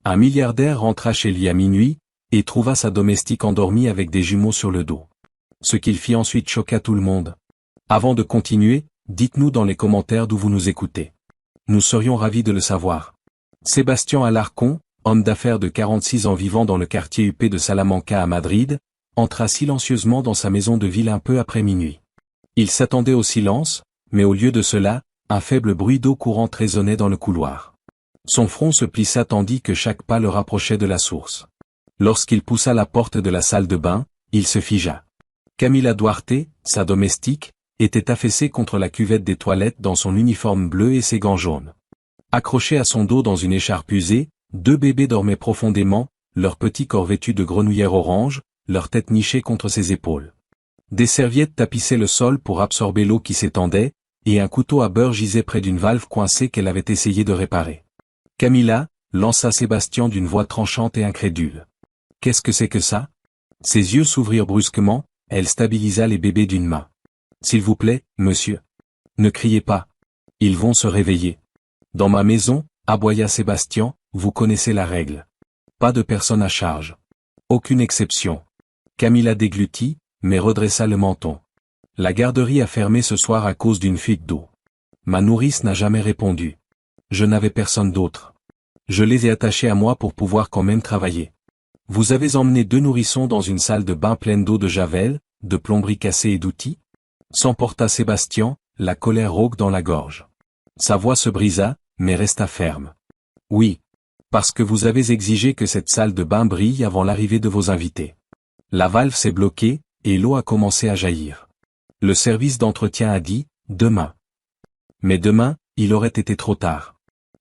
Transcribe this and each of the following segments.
Un milliardaire rentra chez lui à minuit, et trouva sa domestique endormie avec des jumeaux sur le dos. Ce qu'il fit ensuite choqua tout le monde. Avant de continuer, dites-nous dans les commentaires d'où vous nous écoutez. Nous serions ravis de le savoir. Sébastien Alarcón, homme d'affaires de 46 ans vivant dans le quartier huppé de Salamanca à Madrid, entra silencieusement dans sa maison de ville un peu après minuit. Il s'attendait au silence, mais au lieu de cela, un faible bruit d'eau courante résonnait dans le couloir. Son front se plissa tandis que chaque pas le rapprochait de la source. Lorsqu'il poussa la porte de la salle de bain, il se figea. Camila Duarte, sa domestique, était affaissée contre la cuvette des toilettes dans son uniforme bleu et ses gants jaunes. Accrochés à son dos dans une écharpe usée, 2 bébés dormaient profondément, leurs petits corps vêtus de grenouillères orange, leur tête nichée contre ses épaules. Des serviettes tapissaient le sol pour absorber l'eau qui s'étendait, et un couteau à beurre gisait près d'une valve coincée qu'elle avait essayé de réparer. Camila, lança Sébastien d'une voix tranchante et incrédule. « Qu'est-ce que c'est que ça ?» Ses yeux s'ouvrirent brusquement, elle stabilisa les bébés d'une main. « S'il vous plaît, monsieur. Ne criez pas. Ils vont se réveiller. » « Dans ma maison, aboya Sébastien, vous connaissez la règle. Pas de personne à charge. Aucune exception. » Camila déglutit, mais redressa le menton. « La garderie a fermé ce soir à cause d'une fuite d'eau. Ma nourrice n'a jamais répondu. Je n'avais personne d'autre. Je les ai attachés à moi pour pouvoir quand même travailler. Vous avez emmené 2 nourrissons dans une salle de bain pleine d'eau de javel, de plomberie cassée et d'outils ?» s'emporta Sébastien, la colère rauque dans la gorge. Sa voix se brisa, mais resta ferme. « Oui. Parce que vous avez exigé que cette salle de bain brille avant l'arrivée de vos invités. La valve s'est bloquée, et l'eau a commencé à jaillir. Le service d'entretien a dit, demain. Mais demain, il aurait été trop tard.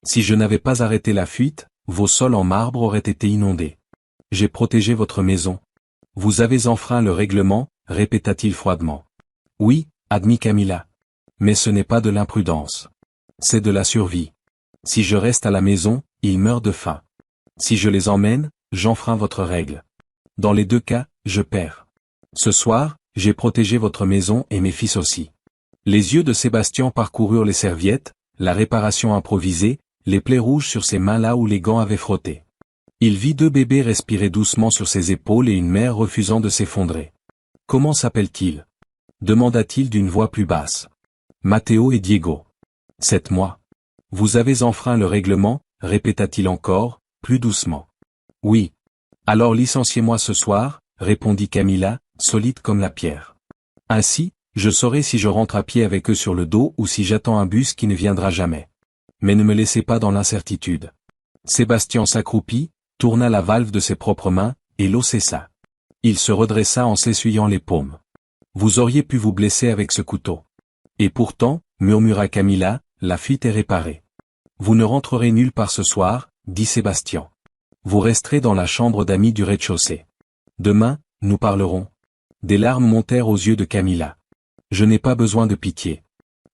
Si je n'avais pas arrêté la fuite, vos sols en marbre auraient été inondés. J'ai protégé votre maison. Vous avez enfreint le règlement, répéta-t-il froidement. Oui, admit Camila. Mais ce n'est pas de l'imprudence. C'est de la survie. Si je reste à la maison, ils meurent de faim. Si je les emmène, j'enfreins votre règle. Dans les 2 cas, je perds. Ce soir, j'ai protégé votre maison et mes fils aussi. » Les yeux de Sébastien parcoururent les serviettes, la réparation improvisée, les plaies rouges sur ses mains là où les gants avaient frotté. Il vit 2 bébés respirer doucement sur ses épaules et une mère refusant de s'effondrer. « Comment s'appelle-t-il » demanda-t-il d'une voix plus basse. « Matteo et Diego. 7 mois. Vous avez enfreint le règlement, répéta-t-il encore, plus doucement. « Oui. Alors licenciez-moi ce soir, répondit Camila, solide comme la pierre. Ainsi, je saurai si je rentre à pied avec eux sur le dos ou si j'attends un bus qui ne viendra jamais. Mais ne me laissez pas dans l'incertitude. » Sébastien s'accroupit, tourna la valve de ses propres mains, et l'eau cessa. Il se redressa en s'essuyant les paumes. « Vous auriez pu vous blesser avec ce couteau. » Et pourtant, murmura Camila, la fuite est réparée. « Vous ne rentrerez nulle part ce soir, dit Sébastien. Vous resterez dans la chambre d'amis du rez-de-chaussée. Demain, nous parlerons. » Des larmes montèrent aux yeux de Camila. « Je n'ai pas besoin de pitié. »«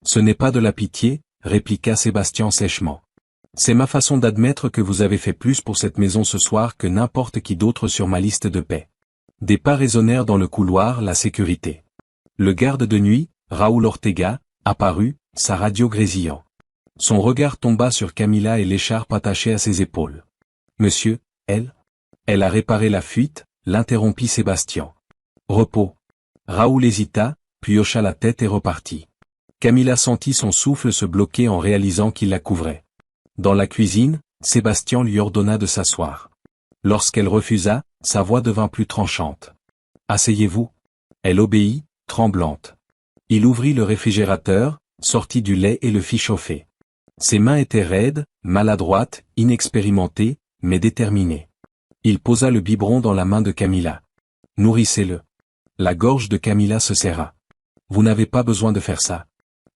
Ce n'est pas de la pitié, » répliqua Sébastien sèchement. « C'est ma façon d'admettre que vous avez fait plus pour cette maison ce soir que n'importe qui d'autre sur ma liste de paix. » Des pas résonnèrent dans le couloir, la sécurité. Le garde de nuit, Raúl Ortega, apparut, sa radio grésillant. Son regard tomba sur Camila et l'écharpe attachée à ses épaules. « Monsieur, elle a réparé la fuite, » l'interrompit Sébastien. « Repos. » Raoul hésita, puis hocha la tête et repartit. Camila sentit son souffle se bloquer en réalisant qu'il la couvrait. Dans la cuisine, Sébastien lui ordonna de s'asseoir. Lorsqu'elle refusa, sa voix devint plus tranchante. « Asseyez-vous. » Elle obéit, tremblante. Il ouvrit le réfrigérateur, sortit du lait et le fit chauffer. Ses mains étaient raides, maladroites, inexpérimentées, mais déterminées. Il posa le biberon dans la main de Camila. « Nourrissez-le. » La gorge de Camila se serra. « Vous n'avez pas besoin de faire ça. »«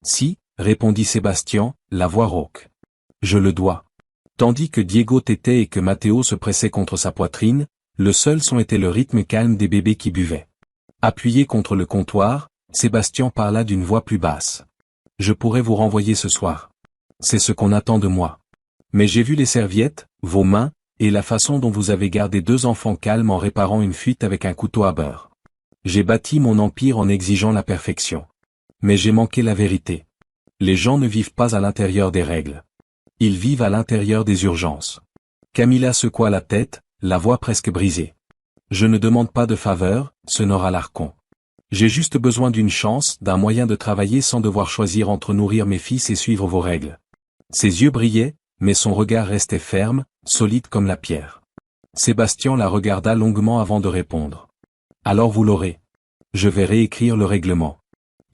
Si, » répondit Sébastien, la voix rauque. « Je le dois. » Tandis que Diego tétait et que Matteo se pressait contre sa poitrine, le seul son était le rythme calme des bébés qui buvaient. Appuyé contre le comptoir, Sébastien parla d'une voix plus basse. « Je pourrais vous renvoyer ce soir. C'est ce qu'on attend de moi. Mais j'ai vu les serviettes, vos mains, et la façon dont vous avez gardé 2 enfants calmes en réparant une fuite avec un couteau à beurre. J'ai bâti mon empire en exigeant la perfection. Mais j'ai manqué la vérité. Les gens ne vivent pas à l'intérieur des règles. Ils vivent à l'intérieur des urgences. » Camilla secoua la tête, la voix presque brisée. Je ne demande pas de faveur, sonora Larcon. J'ai juste besoin d'une chance, d'un moyen de travailler sans devoir choisir entre nourrir mes fils et suivre vos règles. Ses yeux brillaient, mais son regard restait ferme, solide comme la pierre. Sébastien la regarda longuement avant de répondre. Alors vous l'aurez. Je vais réécrire le règlement.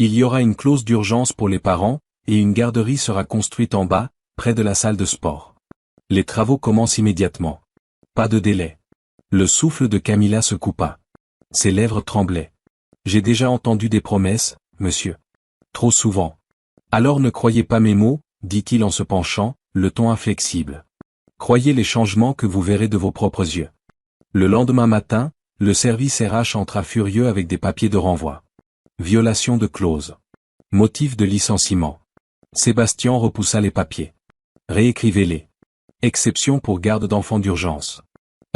Il y aura une clause d'urgence pour les parents, et une garderie sera construite en bas, près de la salle de sport. Les travaux commencent immédiatement. Pas de délai. Le souffle de Camilla se coupa. Ses lèvres tremblaient. J'ai déjà entendu des promesses, monsieur. Trop souvent. Alors ne croyez pas mes mots, dit-il en se penchant, le ton inflexible. Croyez les changements que vous verrez de vos propres yeux. Le lendemain matin, le service RH entra furieux avec des papiers de renvoi. Violation de clause. Motif de licenciement. Sébastien repoussa les papiers. Réécrivez-les. Exception pour garde d'enfants d'urgence.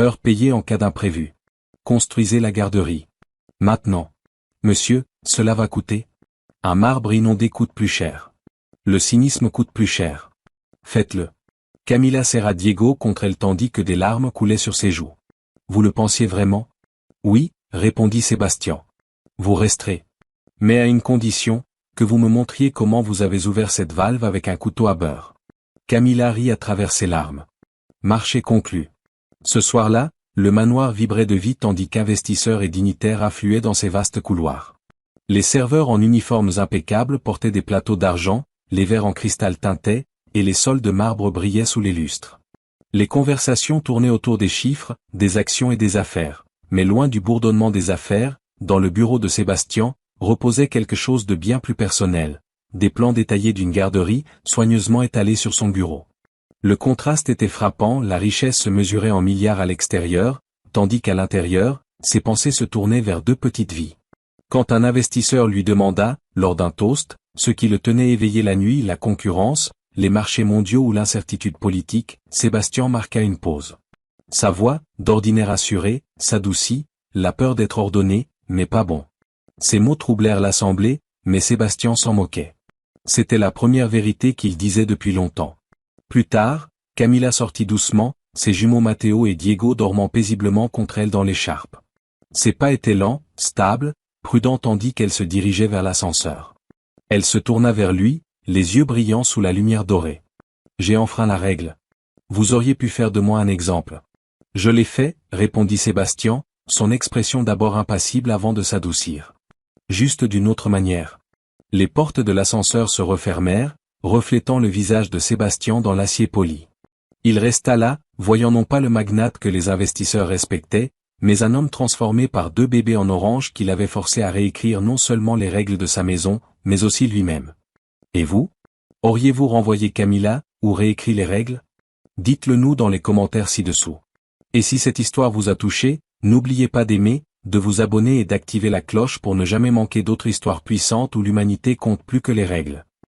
Heures payées en cas d'imprévu. Construisez la garderie. Maintenant. Monsieur, cela va coûter? Un marbre inondé coûte plus cher. Le cynisme coûte plus cher. Faites-le. Camilla serra Diego contre elle tandis que des larmes coulaient sur ses joues. Vous le pensiez vraiment? Oui, répondit Sébastien. Vous resterez. Mais à une condition, que vous me montriez comment vous avez ouvert cette valve avec un couteau à beurre. Camilla rit à travers ses larmes. Marché conclu. Ce soir-là, le manoir vibrait de vie tandis qu'investisseurs et dignitaires affluaient dans ces vastes couloirs. Les serveurs en uniformes impeccables portaient des plateaux d'argent, les verres en cristal tintaient, et les sols de marbre brillaient sous les lustres. Les conversations tournaient autour des chiffres, des actions et des affaires, mais loin du bourdonnement des affaires, dans le bureau de Sébastien, reposait quelque chose de bien plus personnel, des plans détaillés d'une garderie, soigneusement étalés sur son bureau. Le contraste était frappant, la richesse se mesurait en milliards à l'extérieur, tandis qu'à l'intérieur, ses pensées se tournaient vers deux petites vies. Quand un investisseur lui demanda, lors d'un toast, ce qui le tenait éveillé la nuit, la concurrence, les marchés mondiaux ou l'incertitude politique, Sébastien marqua une pause. Sa voix, d'ordinaire assurée, s'adoucit, la peur d'être ordonné, mais pas bon. Ces mots troublèrent l'assemblée, mais Sébastien s'en moquait. C'était la première vérité qu'il disait depuis longtemps. Plus tard, Camilla sortit doucement, ses jumeaux Matteo et Diego dormant paisiblement contre elle dans l'écharpe. Ses pas étaient lents, stables, prudents tandis qu'elle se dirigeait vers l'ascenseur. Elle se tourna vers lui, les yeux brillants sous la lumière dorée. J'ai enfreint la règle. Vous auriez pu faire de moi un exemple. Je l'ai fait, répondit Sébastien, son expression d'abord impassible avant de s'adoucir. Juste d'une autre manière. Les portes de l'ascenseur se refermèrent, reflétant le visage de Sébastien dans l'acier poli. Il resta là, voyant non pas le magnate que les investisseurs respectaient, mais un homme transformé par deux bébés en orange qu'il avait forcé à réécrire non seulement les règles de sa maison, mais aussi lui-même. Et vous? Auriez-vous renvoyé Camilla, ou réécrit les règles? Dites-le nous dans les commentaires ci-dessous. Et si cette histoire vous a touché, n'oubliez pas d'aimer, de vous abonner et d'activer la cloche pour ne jamais manquer d'autres histoires puissantes où l'humanité compte plus que les règles.